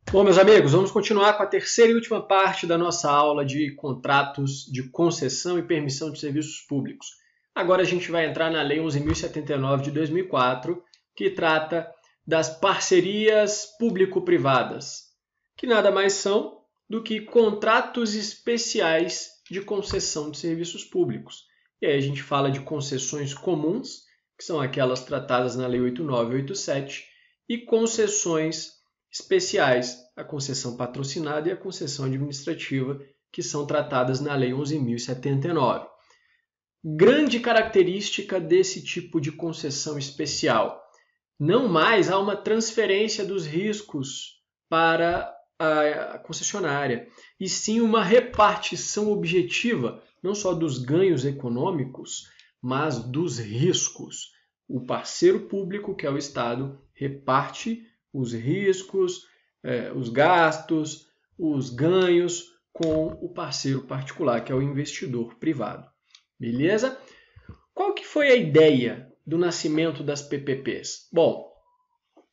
Bom, meus amigos, vamos continuar com a terceira e última parte da nossa aula de contratos de concessão e permissão de serviços públicos. Agora a gente vai entrar na Lei 11.079 de 2004, que trata das parcerias público-privadas, que nada mais são do que contratos especiais de concessão de serviços públicos. E aí a gente fala de concessões comuns, que são aquelas tratadas na Lei 8.9 e 8.7, e concessões especiais, a concessão patrocinada e a concessão administrativa, que são tratadas na Lei 11.079. Grande característica desse tipo de concessão especial: não mais há uma transferência dos riscos para a concessionária, e sim uma repartição objetiva, não só dos ganhos econômicos, mas dos riscos. O parceiro público, que é o Estado, reparte os riscos, os gastos, os ganhos com o parceiro particular, que é o investidor privado. Beleza? Qual que foi a ideia do nascimento das PPPs? Bom,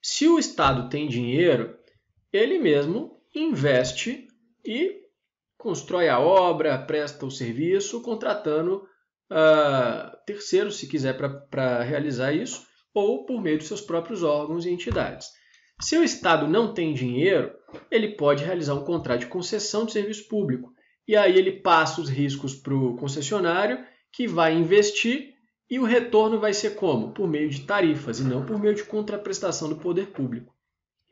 se o Estado tem dinheiro, ele mesmo investe e constrói a obra, presta o serviço, contratando terceiros, se quiser, para realizar isso, ou por meio de seus próprios órgãos e entidades. Se o Estado não tem dinheiro, ele pode realizar um contrato de concessão de serviço público. E aí ele passa os riscos para o concessionário, que vai investir, e o retorno vai ser como? Por meio de tarifas, e não por meio de contraprestação do poder público.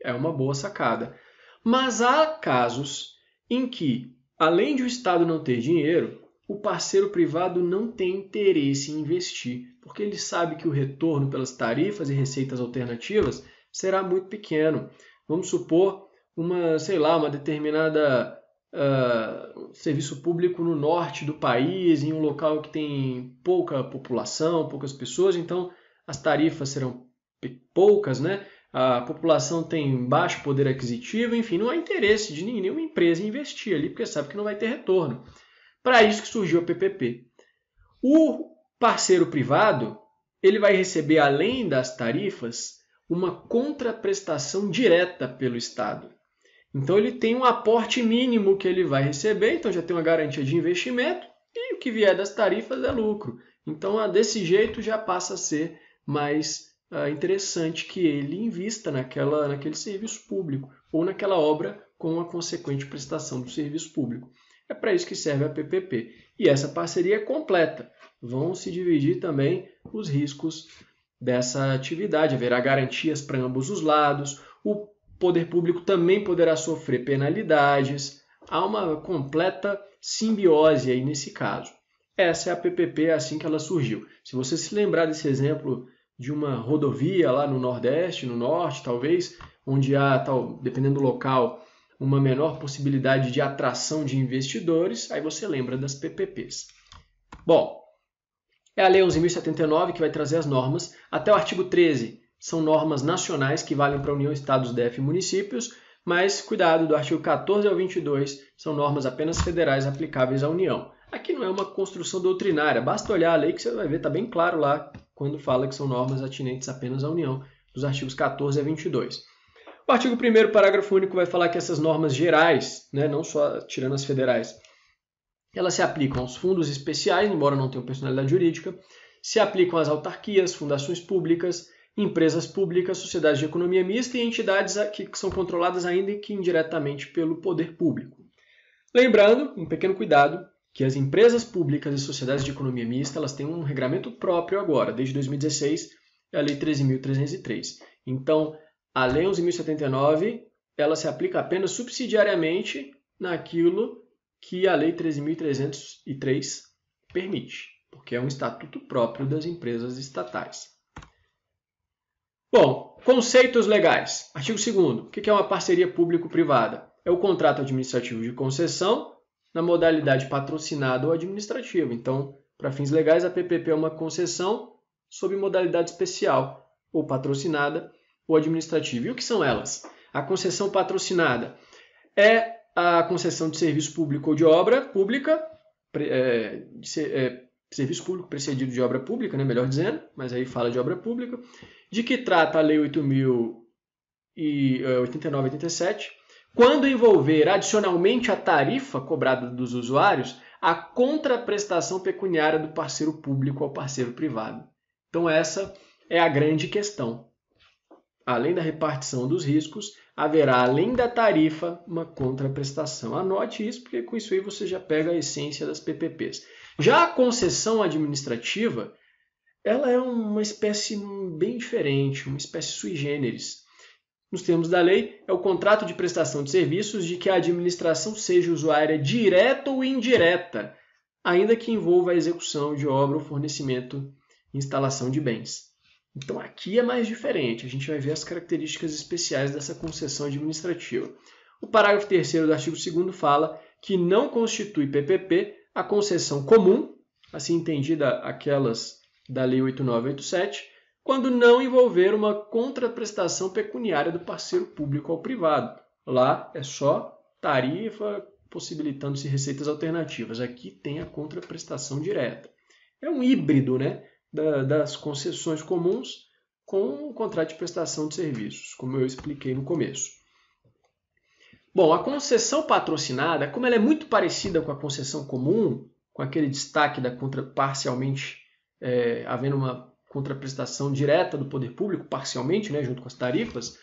É uma boa sacada. Mas há casos em que, além de o Estado não ter dinheiro, o parceiro privado não tem interesse em investir, porque ele sabe que o retorno pelas tarifas e receitas alternativas será muito pequeno. Vamos supor uma determinada serviço público no norte do país, em um local que tem pouca população, poucas pessoas, então as tarifas serão poucas, né? A população tem baixo poder aquisitivo, enfim, não há interesse de nenhuma empresa em investir ali, porque sabe que não vai ter retorno. Para isso que surgiu a PPP. O parceiro privado, ele vai receber, além das tarifas, uma contraprestação direta pelo Estado. Então ele tem um aporte mínimo que ele vai receber, então já tem uma garantia de investimento, e o que vier das tarifas é lucro. Então desse jeito já passa a ser mais interessante que ele invista naquele serviço público ou naquela obra com a consequente prestação do serviço público. É para isso que serve a PPP. E essa parceria é completa. Vão se dividir também os riscos dessa atividade. Haverá garantias para ambos os lados. O poder público também poderá sofrer penalidades. Há uma completa simbiose aí nesse caso. Essa é a PPP assim que ela surgiu. Se você se lembrar desse exemplo de uma rodovia lá no Nordeste, no Norte talvez, onde há, dependendo do local, uma menor possibilidade de atração de investidores, aí você lembra das PPPs. Bom, é a Lei 11.079 que vai trazer as normas. Até o artigo 13 são normas nacionais que valem para a União, Estados, DF e municípios, mas cuidado, do artigo 14 ao 22 são normas apenas federais aplicáveis à União. Aqui não é uma construção doutrinária, basta olhar a lei que você vai ver, está bem claro lá quando fala que são normas atinentes apenas à União, dos artigos 14 a 22. O artigo 1º, parágrafo único, vai falar que essas normas gerais, né, não só tirando as federais, elas se aplicam aos fundos especiais, embora não tenham personalidade jurídica, se aplicam às autarquias, fundações públicas, empresas públicas, sociedades de economia mista e entidades que são controladas ainda e que indiretamente pelo poder público. Lembrando, um pequeno cuidado, que as empresas públicas e sociedades de economia mista elas têm um regramento próprio agora, desde 2016, é a Lei 13.303. Então, a Lei 11.079 ela se aplica apenas subsidiariamente naquilo que a Lei 13.303 permite, porque é um estatuto próprio das empresas estatais. Bom, conceitos legais. Artigo 2º. O que é uma parceria público-privada? É o contrato administrativo de concessão na modalidade patrocinada ou administrativa. Então, para fins legais, a PPP é uma concessão sob modalidade especial, ou patrocinada ou administrativa. E o que são elas? A concessão patrocinada é a concessão de serviço público ou de obra pública, serviço público precedido de obra pública, né, melhor dizendo, mas aí fala de obra pública, de que trata a Lei 8.089/87, quando envolver adicionalmente a tarifa cobrada dos usuários, a contraprestação pecuniária do parceiro público ao parceiro privado. Então essa é a grande questão. Além da repartição dos riscos, haverá, além da tarifa, uma contraprestação. Anote isso, porque com isso aí você já pega a essência das PPPs. Já a concessão administrativa, ela é uma espécie bem diferente, uma espécie sui generis. Nos termos da lei, é o contrato de prestação de serviços de que a administração seja usuária direta ou indireta, ainda que envolva a execução de obra ou fornecimento e instalação de bens. Então aqui é mais diferente, a gente vai ver as características especiais dessa concessão administrativa. O parágrafo 3º do artigo 2º fala que não constitui PPP a concessão comum, assim entendida aquelas da Lei 8987, quando não envolver uma contraprestação pecuniária do parceiro público ao privado. Lá é só tarifa, possibilitando-se receitas alternativas. Aqui tem a contraprestação direta. É um híbrido, né, das concessões comuns com o contrato de prestação de serviços, como eu expliquei no começo. Bom, a concessão patrocinada, como ela é muito parecida com a concessão comum, com aquele destaque da parcialmente havendo uma contraprestação direta do poder público, parcialmente, né, junto com as tarifas,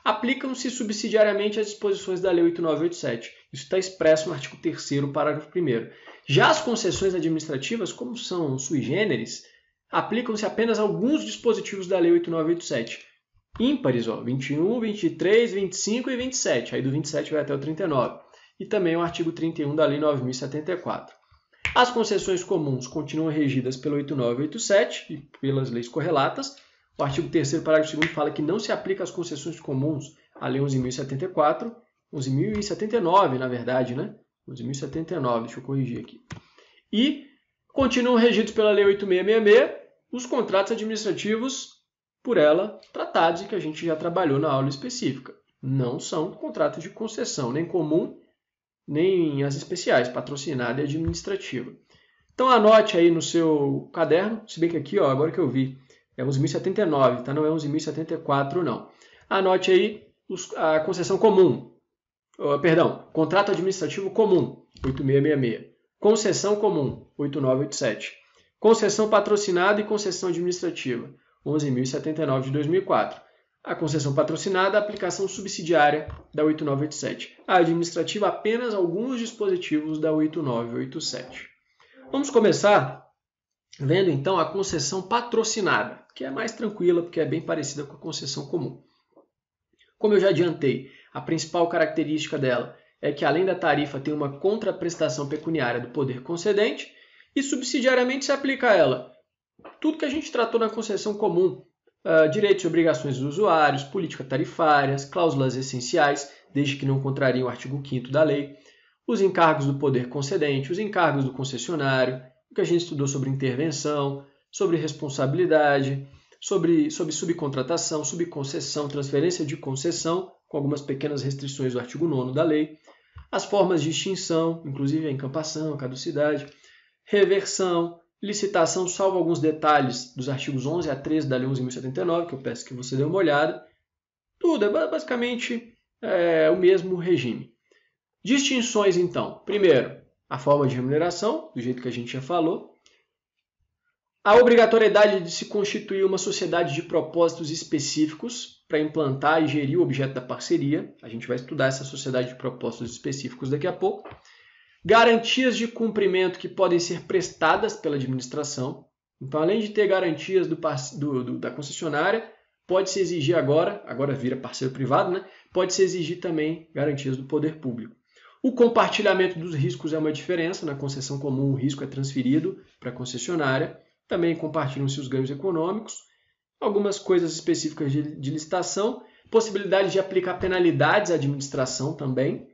aplicam-se subsidiariamente as disposições da Lei 8987. Isso está expresso no artigo 3º, parágrafo 1º. Já as concessões administrativas, como são sui generis, aplicam-se apenas alguns dispositivos da Lei 8987. Ímpares, 21, 23, 25 e 27. Aí do 27 vai até o 39. E também o artigo 31 da Lei 9.074. As concessões comuns continuam regidas pela 8987 e pelas leis correlatas. O artigo 3º, parágrafo 2º, fala que não se aplica às concessões comuns a Lei 11.074, 11.079, na verdade, né? 11.079, deixa eu corrigir aqui. E continuam regidos pela Lei 8666 os contratos administrativos por ela tratados e que a gente já trabalhou na aula específica. Não são contratos de concessão, nem comum, nem as especiais, patrocinada e administrativa. Então anote aí no seu caderno, se bem que aqui, agora que eu vi, é 11.079, tá? Não é 11.074 não. Anote aí a concessão comum, contrato administrativo comum, 8666. Concessão comum, 8987. Concessão patrocinada e concessão administrativa, 11.079 de 2004. A concessão patrocinada, a aplicação subsidiária da 8987. A administrativa, apenas alguns dispositivos da 8987. Vamos começar vendo então a concessão patrocinada, que é mais tranquila porque é bem parecida com a concessão comum. Como eu já adiantei, a principal característica dela é que além da tarifa tem uma contraprestação pecuniária do poder concedente e subsidiariamente se aplica a ela tudo que a gente tratou na concessão comum, direitos e obrigações dos usuários, políticas tarifárias, cláusulas essenciais, desde que não contrariem o artigo 5º da lei, os encargos do poder concedente, os encargos do concessionário, o que a gente estudou sobre intervenção, sobre responsabilidade, sobre subcontratação, subconcessão, transferência de concessão, com algumas pequenas restrições do artigo 9º da lei, as formas de extinção, inclusive a encampação, a caducidade, reversão, licitação, salvo alguns detalhes dos artigos 11 a 13 da Lei 11.079, que eu peço que você dê uma olhada. Tudo é basicamente o mesmo regime. Distinções, então. Primeiro, a forma de remuneração, do jeito que a gente já falou. A obrigatoriedade de se constituir uma sociedade de propósitos específicos para implantar e gerir o objeto da parceria. A gente vai estudar essa sociedade de propósitos específicos daqui a pouco. Garantias de cumprimento que podem ser prestadas pela administração. Então, além de ter garantias da concessionária, pode-se exigir agora vira parceiro privado, né? Pode-se exigir também garantias do poder público. O compartilhamento dos riscos é uma diferença. Na concessão comum, o risco é transferido para a concessionária. Também compartilham-se os ganhos econômicos. Algumas coisas específicas de licitação. Possibilidade de aplicar penalidades à administração também.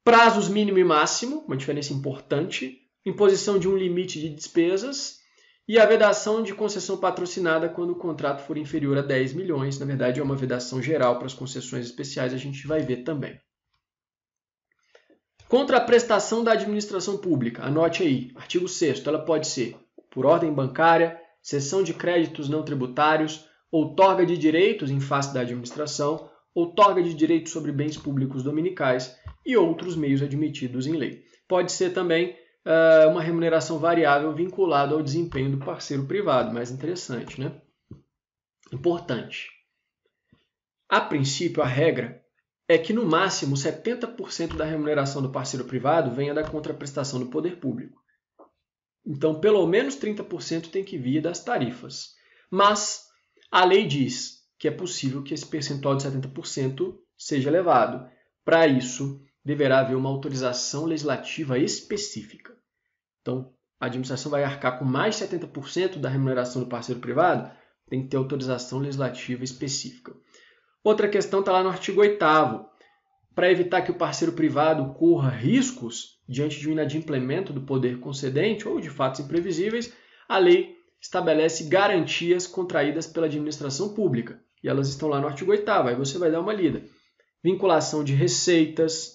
Prazos mínimo e máximo, uma diferença importante, imposição de um limite de despesas e a vedação de concessão patrocinada quando o contrato for inferior a 10 milhões. Na verdade, é uma vedação geral para as concessões especiais, a gente vai ver também. Contraprestação da administração pública, anote aí, artigo 6º, ela pode ser por ordem bancária, cessão de créditos não tributários, outorga de direitos em face da administração, outorga de direitos sobre bens públicos dominicais e outros meios admitidos em lei. Pode ser também uma remuneração variável vinculada ao desempenho do parceiro privado, mais interessante, né? Importante. A princípio, a regra é que no máximo 70% da remuneração do parceiro privado venha da contraprestação do poder público. Então, pelo menos 30% tem que vir das tarifas. Mas a lei diz que é possível que esse percentual de 70% seja elevado. Para isso, deverá haver uma autorização legislativa específica. Então, a administração vai arcar com mais de 70% da remuneração do parceiro privado, tem que ter autorização legislativa específica. Outra questão está lá no artigo 8º. Para evitar que o parceiro privado corra riscos diante de um inadimplemento do poder concedente ou de fatos imprevisíveis, a lei estabelece garantias contraídas pela administração pública. E elas estão lá no artigo 8º, aí você vai dar uma lida. Vinculação de receitas,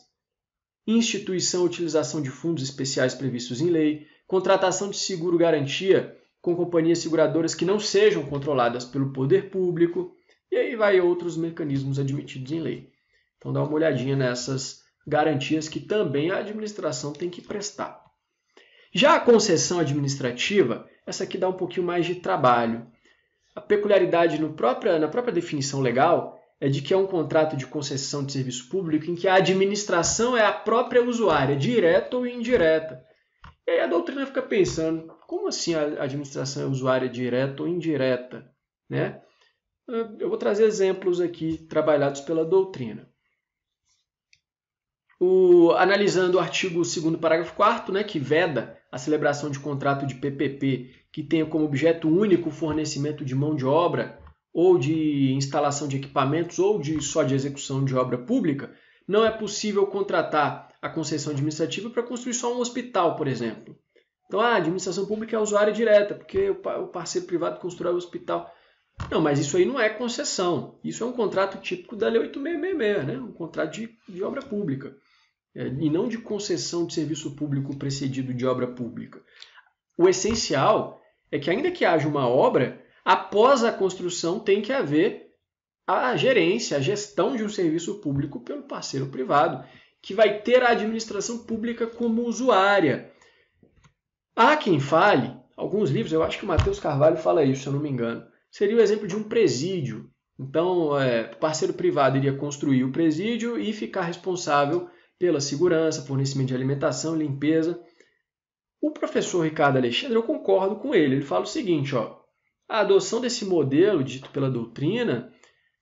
instituição e utilização de fundos especiais previstos em lei, contratação de seguro-garantia com companhias seguradoras que não sejam controladas pelo poder público, e aí vai outros mecanismos admitidos em lei. Então dá uma olhadinha nessas garantias que também a administração tem que prestar. Já a concessão administrativa, essa aqui dá um pouquinho mais de trabalho. A peculiaridade na própria definição legal é de que é um contrato de concessão de serviço público em que a administração é a própria usuária, direta ou indireta. E aí a doutrina fica pensando, como assim a administração é usuária direta ou indireta? Né? Eu vou trazer exemplos aqui trabalhados pela doutrina. Analisando o artigo 2º, parágrafo 4º, né, que veda a celebração de contrato de PPP que tenha como objeto único o fornecimento de mão de obra ou de instalação de equipamentos ou só de execução de obra pública, não é possível contratar a concessão administrativa para construir só um hospital, por exemplo. Então, a administração pública é a usuária direta, porque o parceiro privado constrói o hospital. Não, mas isso aí não é concessão. Isso é um contrato típico da Lei 8666, né? Um contrato de obra pública. E não de concessão de serviço público precedido de obra pública. O essencial é que, ainda que haja uma obra, após a construção tem que haver a gerência, a gestão de um serviço público pelo parceiro privado, que vai ter a administração pública como usuária. Há quem fale, alguns livros, eu acho que o Matheus Carvalho fala isso, se eu não me engano, seria o exemplo de um presídio. Então, o parceiro privado iria construir o presídio e ficar responsável pela segurança, fornecimento de alimentação, limpeza. O professor Ricardo Alexandre, eu concordo com ele. Ele fala o seguinte, a adoção desse modelo, dito pela doutrina,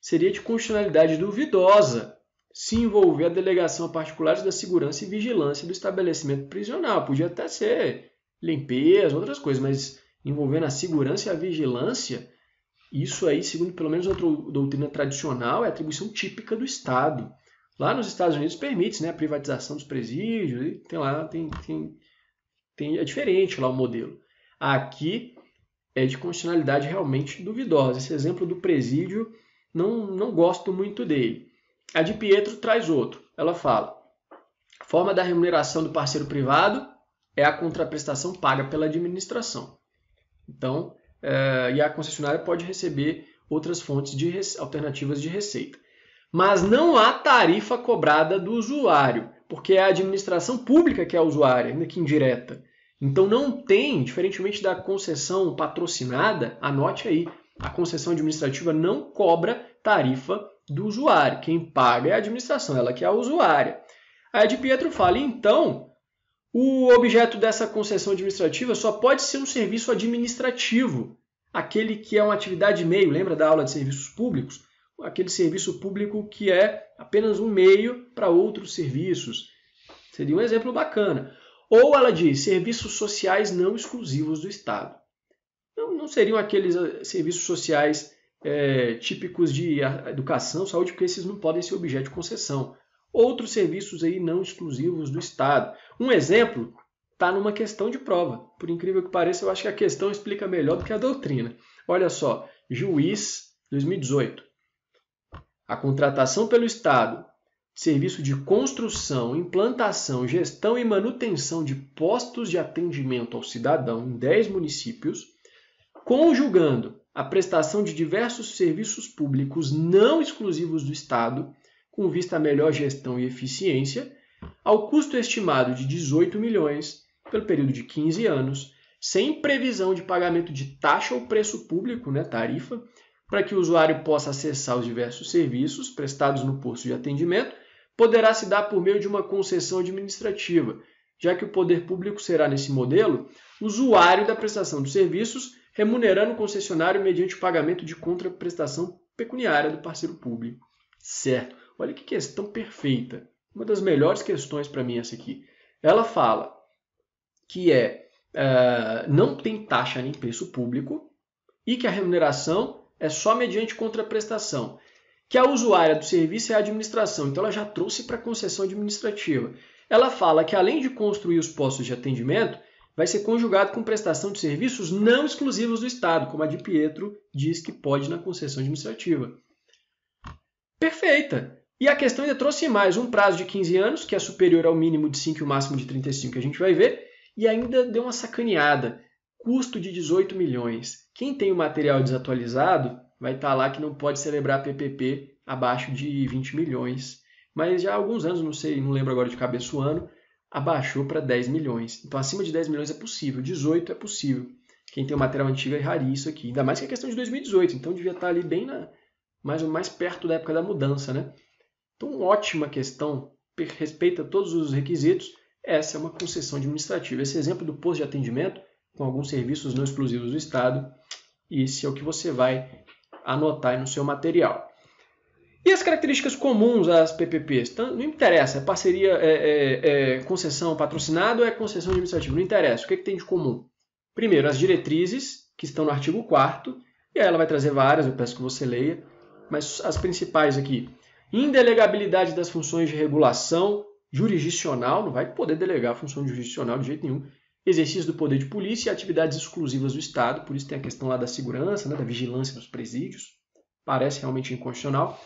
seria de constitucionalidade duvidosa se envolver a delegação a particulares da segurança e vigilância do estabelecimento prisional. Podia até ser limpeza, outras coisas, mas envolvendo a segurança e a vigilância, isso aí, segundo pelo menos outra doutrina tradicional, é atribuição típica do Estado. Lá nos Estados Unidos permite, né, a privatização dos presídios, é diferente lá o modelo. Aqui é de constitucionalidade realmente duvidosa. Esse exemplo do presídio, não gosto muito dele. A de Pietro traz outro. Ela fala, a forma da remuneração do parceiro privado é a contraprestação paga pela administração. Então, e a concessionária pode receber outras fontes alternativas de receita. Mas não há tarifa cobrada do usuário, porque é a administração pública que é a usuária, ainda que indireta. Então não tem, diferentemente da concessão patrocinada, anote aí, a concessão administrativa não cobra tarifa do usuário. Quem paga é a administração, ela que é a usuária. A de Pietro fala, então, o objeto dessa concessão administrativa só pode ser um serviço administrativo, aquele que é uma atividade meio, lembra da aula de serviços públicos? Aquele serviço público que é apenas um meio para outros serviços. Seria um exemplo bacana. Ou ela diz, serviços sociais não exclusivos do Estado. Não seriam aqueles serviços sociais típicos de educação, saúde, porque esses não podem ser objeto de concessão. Outros serviços aí não exclusivos do Estado. Um exemplo está numa questão de prova. Por incrível que pareça, eu acho que a questão explica melhor do que a doutrina. Olha só, Juiz 2018. A contratação pelo Estado de serviço de construção, implantação, gestão e manutenção de postos de atendimento ao cidadão em 10 municípios, conjugando a prestação de diversos serviços públicos não exclusivos do Estado, com vista à melhor gestão e eficiência, ao custo estimado de 18 milhões pelo período de 15 anos, sem previsão de pagamento de taxa ou preço público, tarifa, para que o usuário possa acessar os diversos serviços prestados no posto de atendimento, poderá se dar por meio de uma concessão administrativa, já que o poder público será, nesse modelo, usuário da prestação dos serviços, remunerando o concessionário mediante o pagamento de contraprestação pecuniária do parceiro público. Certo. Olha que questão perfeita. Uma das melhores questões para mim essa aqui. Ela fala que não tem taxa nem preço público e que a remuneração é só mediante contraprestação. Que a usuária do serviço é a administração, então ela já trouxe para a concessão administrativa. Ela fala que além de construir os postos de atendimento, vai ser conjugado com prestação de serviços não exclusivos do Estado, como a de Pietro diz que pode na concessão administrativa. Perfeita! E a questão ainda trouxe mais um prazo de 15 anos, que é superior ao mínimo de 5 e o máximo de 35, que a gente vai ver, e ainda deu uma sacaneada. Custo de 18 milhões. Quem tem o material desatualizado vai estar lá que não pode celebrar PPP abaixo de 20 milhões. Mas já há alguns anos, não lembro agora de cabeça o ano, abaixou para 10 milhões. Então, acima de 10 milhões é possível, 18 é possível. Quem tem o material antigo erraria isso aqui. Ainda mais que é questão de 2018, então devia estar ali bem mais perto da época da mudança, né? Então, ótima questão, respeita todos os requisitos. Essa é uma concessão administrativa. Esse exemplo do posto de atendimento, com alguns serviços não exclusivos do Estado, esse é o que você vai anotar aí no seu material. E as características comuns às PPPs? Não interessa, é parceria, concessão patrocinada ou é concessão administrativa? Não interessa. O que tem de comum? Primeiro, as diretrizes, que estão no artigo 4º, e aí ela vai trazer várias, eu peço que você leia, mas as principais aqui. Indelegabilidade das funções de regulação jurisdicional, não vai poder delegar a função jurisdicional de jeito nenhum. Exercício do poder de polícia e atividades exclusivas do Estado, por isso tem a questão lá da segurança, da vigilância dos presídios, parece realmente inconstitucional.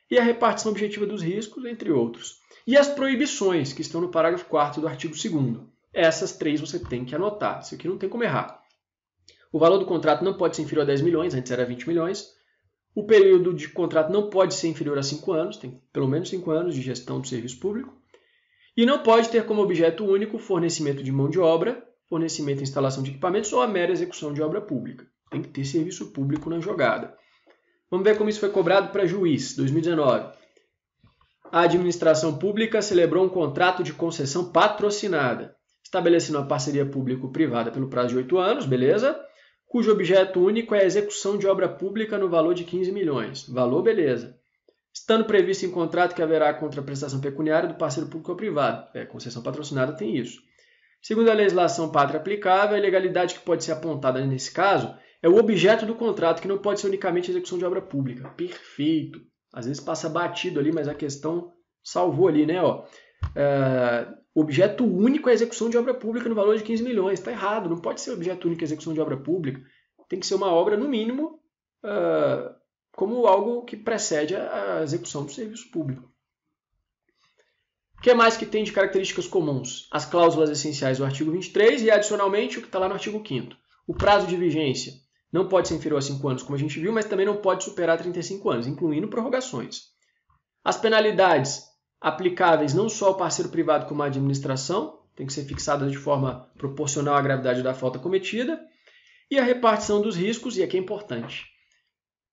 E a repartição objetiva dos riscos, entre outros. E as proibições, que estão no parágrafo 4º do artigo 2º. Essas três você tem que anotar, isso aqui não tem como errar. O valor do contrato não pode ser inferior a 10 milhões, antes era 20 milhões. O período de contrato não pode ser inferior a 5 anos, tem pelo menos 5 anos de gestão do serviço público. E não pode ter como objeto único fornecimento de mão de obra, fornecimento e instalação de equipamentos ou a mera execução de obra pública. Tem que ter serviço público na jogada. Vamos ver como isso foi cobrado para juiz, 2019. A administração pública celebrou um contrato de concessão patrocinada, estabelecendo uma parceria público-privada pelo prazo de 8 anos, beleza? Cujo objeto único é a execução de obra pública no valor de 15 milhões. Valor, beleza. Estando previsto em contrato que haverá contraprestação pecuniária do parceiro público ou privado. Concessão patrocinada tem isso. Segundo a legislação pátria aplicável, a ilegalidade que pode ser apontada nesse caso é o objeto do contrato, que não pode ser unicamente a execução de obra pública. Perfeito. Às vezes passa batido ali, mas a questão salvou ali, né? Objeto único é a execução de obra pública no valor de 15 milhões. Está errado, não pode ser objeto único a execução de obra pública. Tem que ser uma obra, no mínimo, como algo que precede a execução do serviço público. O que mais que tem de características comuns? As cláusulas essenciais do artigo 23 e, adicionalmente, o que está lá no artigo 5º. O prazo de vigência não pode ser inferior a 5 anos, como a gente viu, mas também não pode superar 35 anos, incluindo prorrogações. As penalidades aplicáveis não só ao parceiro privado como à administração, tem que ser fixadas de forma proporcional à gravidade da falta cometida. E a repartição dos riscos, e aqui é importante.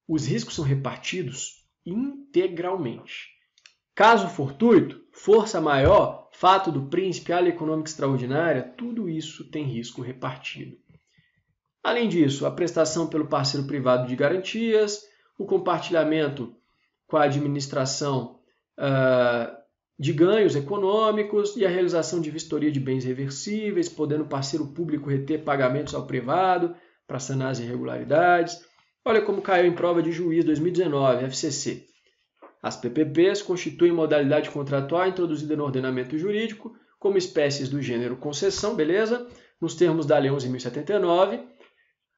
Os riscos são repartidos integralmente. Caso fortuito, força maior, fato do príncipe, área econômica extraordinária, tudo isso tem risco repartido. Além disso, a prestação pelo parceiro privado de garantias, o compartilhamento com a administração de ganhos econômicos e a realização de vistoria de bens reversíveis, podendo o parceiro público reter pagamentos ao privado para sanar as irregularidades. Olha como caiu em prova de juiz 2019, FCC. As PPPs constituem modalidade contratual introduzida no ordenamento jurídico como espécies do gênero concessão, beleza? Nos termos da Lei 11.079.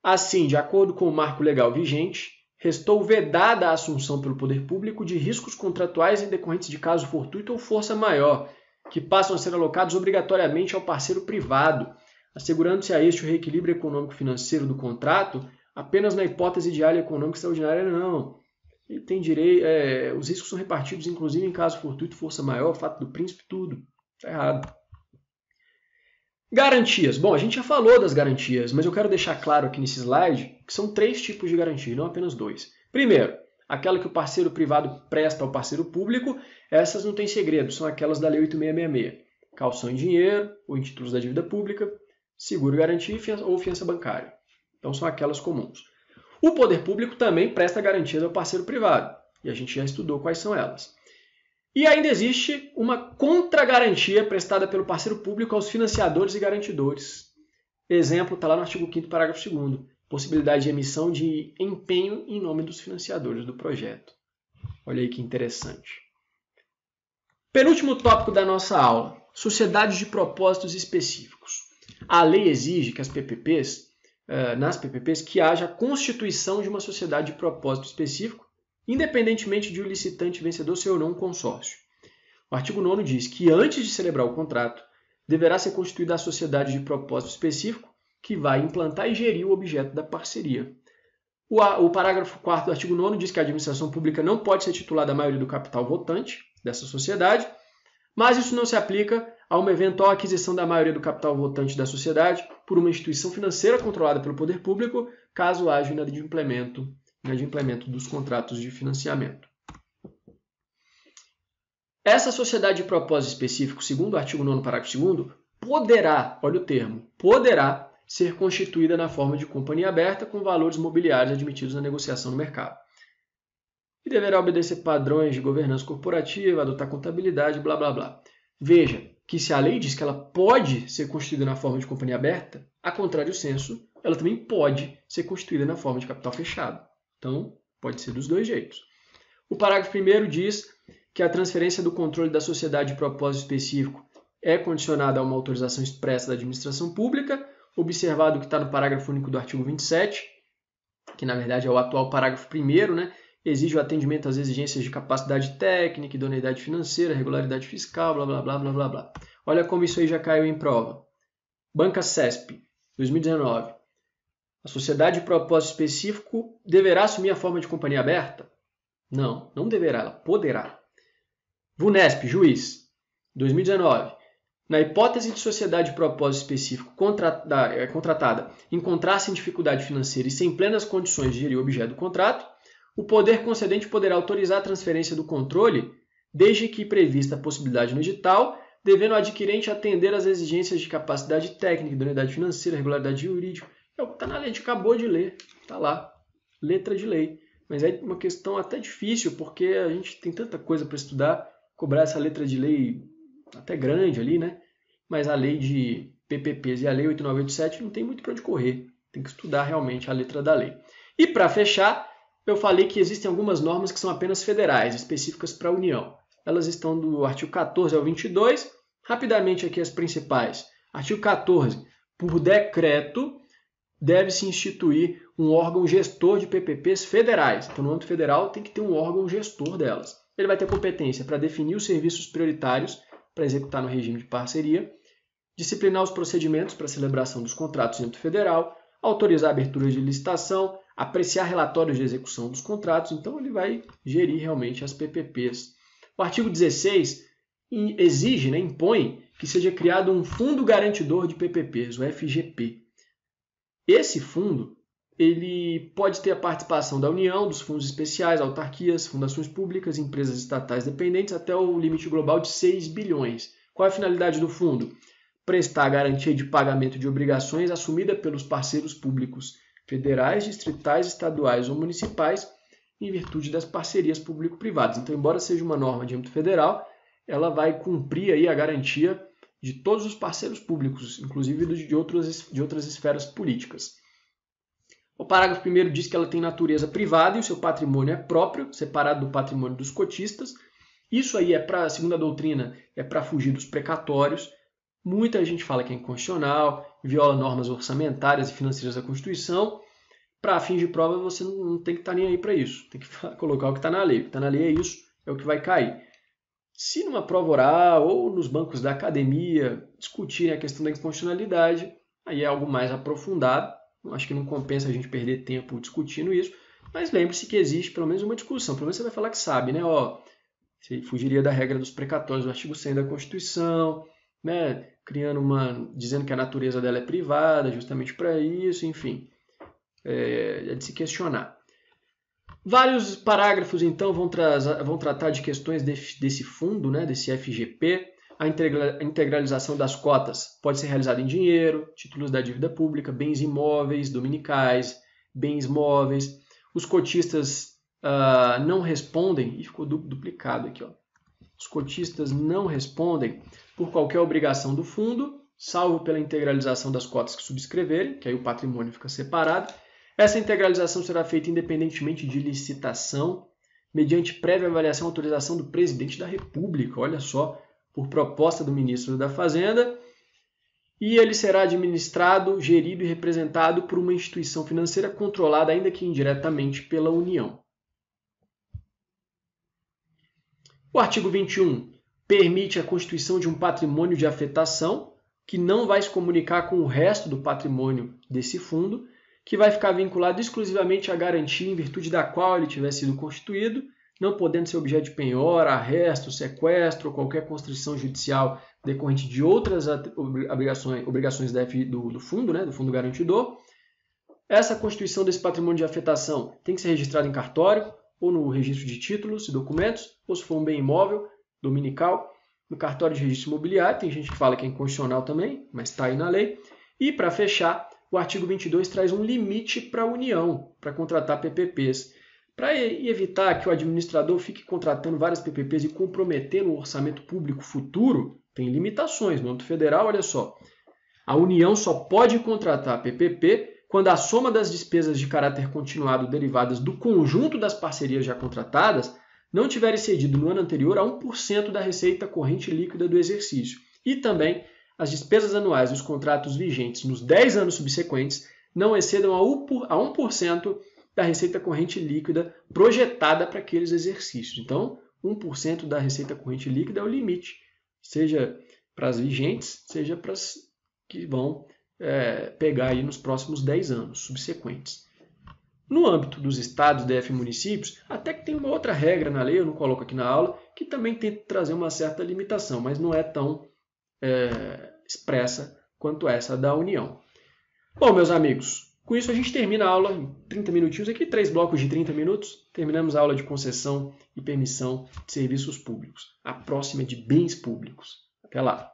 Assim, de acordo com o marco legal vigente, restou vedada a assunção pelo poder público de riscos contratuais em decorrentes de caso fortuito ou força maior, que passam a ser alocados obrigatoriamente ao parceiro privado, assegurando-se a este o reequilíbrio econômico-financeiro do contrato, apenas na hipótese de área econômica extraordinária, não. Ele tem direito, os riscos são repartidos, inclusive em caso fortuito, força maior, fato do príncipe, tudo. Está errado. Garantias. Bom, a gente já falou das garantias, mas eu quero deixar claro aqui nesse slide que são 3 tipos de garantia, não apenas 2. Primeiro, aquela que o parceiro privado presta ao parceiro público, essas não tem segredo, são aquelas da Lei 8666. Calção em dinheiro ou em títulos da dívida pública, seguro garantia ou fiança bancária. Então são aquelas comuns. O poder público também presta garantias ao parceiro privado, e a gente já estudou quais são elas. E ainda existe uma contragarantia prestada pelo parceiro público aos financiadores e garantidores. Exemplo está lá no artigo 5º, parágrafo 2º. Possibilidade de emissão de empenho em nome dos financiadores do projeto. Olha aí que interessante. Penúltimo tópico da nossa aula. Sociedades de propósitos específicos. A lei exige que nas PPPs, que haja a constituição de uma sociedade de propósito específico, independentemente de o licitante vencedor ser ou não um consórcio. O artigo 9º diz que antes de celebrar o contrato, deverá ser constituída a sociedade de propósito específico que vai implantar e gerir o objeto da parceria. O parágrafo 4º do artigo 9º diz que a administração pública não pode ser titulada a maioria do capital votante dessa sociedade, mas isso não se aplica a uma eventual aquisição da maioria do capital votante da sociedade por uma instituição financeira controlada pelo poder público, caso haja inadimplemento dos contratos de financiamento. Essa sociedade de propósito específico, segundo o artigo 9º, parágrafo 2º, poderá, olha o termo, poderá ser constituída na forma de companhia aberta com valores mobiliários admitidos na negociação no mercado. E deverá obedecer padrões de governança corporativa, adotar contabilidade, blá, blá, blá. Veja que se a lei diz que ela pode ser constituída na forma de companhia aberta, a contrário sensu, ela também pode ser constituída na forma de capital fechado. Então, pode ser dos dois jeitos. O parágrafo 1º diz que a transferência do controle da sociedade de propósito específico é condicionada a uma autorização expressa da administração pública, observado o que está no parágrafo único do artigo 27, que na verdade é o atual parágrafo 1º, né? Exige o atendimento às exigências de capacidade técnica, idoneidade financeira, regularidade fiscal, blá, blá, blá, blá, blá, blá. Olha como isso aí já caiu em prova. Banca CESP, 2019. A sociedade de propósito específico deverá assumir a forma de companhia aberta? Não, não deverá, ela poderá. VUNESP, juiz, 2019. Na hipótese de sociedade de propósito específico contratada encontrar-se em dificuldade financeira e sem plenas condições de gerir o objeto do contrato, o poder concedente poderá autorizar a transferência do controle, desde que prevista a possibilidade no edital, devendo o adquirente atender às exigências de capacidade técnica, idoneidade financeira, regularidade jurídica. É o que está na lei, a gente acabou de ler, está lá, letra de lei. Mas é uma questão até difícil, porque a gente tem tanta coisa para estudar, cobrar essa letra de lei até grande ali, né? Mas a lei de PPPs e a lei 8987 não tem muito para onde correr. Tem que estudar realmente a letra da lei. E para fechar, eu falei que existem algumas normas que são apenas federais, específicas para a União. Elas estão do artigo 14 ao 22. Rapidamente aqui as principais. Artigo 14. Por decreto, deve-se instituir um órgão gestor de PPPs federais. Então, no âmbito federal, tem que ter um órgão gestor delas. Ele vai ter competência para definir os serviços prioritários para executar no regime de parceria, disciplinar os procedimentos para a celebração dos contratos em âmbito federal, autorizar a abertura de licitação, apreciar relatórios de execução dos contratos. Então, ele vai gerir realmente as PPPs. O artigo 16 exige, impõe que seja criado um fundo garantidor de PPPs, o FGP. Esse fundo ele pode ter a participação da União, dos fundos especiais, autarquias, fundações públicas, empresas estatais dependentes, até o limite global de 6 bilhões. Qual é a finalidade do fundo? Prestar a garantia de pagamento de obrigações assumida pelos parceiros públicos federais, distritais, estaduais ou municipais, em virtude das parcerias público-privadas. Então, embora seja uma norma de âmbito federal, ela vai cumprir aí a garantia de todos os parceiros públicos, inclusive de outras esferas políticas. O parágrafo 1º diz que ela tem natureza privada e o seu patrimônio é próprio, separado do patrimônio dos cotistas. Isso aí segundo a doutrina, é para fugir dos precatórios. Muita gente fala que é inconstitucional, viola normas orçamentárias e financeiras da Constituição. Para fins de prova, você não tem que estar nem aí para isso. Tem que colocar o que está na lei. O que está na lei é isso, é o que vai cair. Se numa prova oral ou nos bancos da academia discutirem a questão da inconstitucionalidade, aí é algo mais aprofundado, acho que não compensa a gente perder tempo discutindo isso, mas lembre-se que existe pelo menos uma discussão, pelo menos você vai falar que sabe, né? Ó, você fugiria da regra dos precatórios do artigo 100 da Constituição, né? Dizendo que a natureza dela é privada, justamente para isso, enfim, é de se questionar. Vários parágrafos, então, vão tratar de questões desse fundo, né, desse FGP. A integralização das cotas pode ser realizada em dinheiro, títulos da dívida pública, bens imóveis, dominicais, bens móveis. Os cotistas não respondem, e ficou duplicado aqui, ó. Os cotistas não respondem por qualquer obrigação do fundo, salvo pela integralização das cotas que subscreverem, que aí o patrimônio fica separado. Essa integralização será feita independentemente de licitação, mediante prévia avaliação e autorização do presidente da República, olha só, por proposta do ministro da Fazenda, e ele será administrado, gerido e representado por uma instituição financeira controlada, ainda que indiretamente, pela União. O artigo 21 permite a constituição de um patrimônio de afetação, que não vai se comunicar com o resto do patrimônio desse fundo, que vai ficar vinculado exclusivamente à garantia em virtude da qual ele tiver sido constituído, não podendo ser objeto de penhora, arresto, sequestro ou qualquer constrição judicial decorrente de outras obrigações do fundo, né, do fundo garantidor. Essa constituição desse patrimônio de afetação tem que ser registrada em cartório, ou no registro de títulos e documentos, ou se for um bem imóvel, dominical, no cartório de registro imobiliário. Tem gente que fala que é inconstitucional também, mas está aí na lei. E, para fechar, o artigo 22 traz um limite para a União, para contratar PPPs. Para evitar que o administrador fique contratando várias PPPs e comprometendo o orçamento público futuro, tem limitações. No âmbito federal, olha só, a União só pode contratar PPP quando a soma das despesas de caráter continuado derivadas do conjunto das parcerias já contratadas não tiver excedido no ano anterior a 1% da receita corrente líquida do exercício. E também as despesas anuais dos contratos vigentes nos 10 anos subsequentes não excedam a 1% da receita corrente líquida projetada para aqueles exercícios. Então, 1% da receita corrente líquida é o limite, seja para as vigentes, seja para as que vão pegar aí nos próximos 10 anos subsequentes. No âmbito dos estados, DF e municípios, até que tem uma outra regra na lei, eu não coloco aqui na aula, que também tenta trazer uma certa limitação, mas não é tão expressa quanto essa da União. Bom, meus amigos, com isso a gente termina a aula em 30 minutinhos aqui, 3 blocos de 30 minutos. Terminamos a aula de concessão e permissão de serviços públicos. A próxima é de bens públicos. Até lá!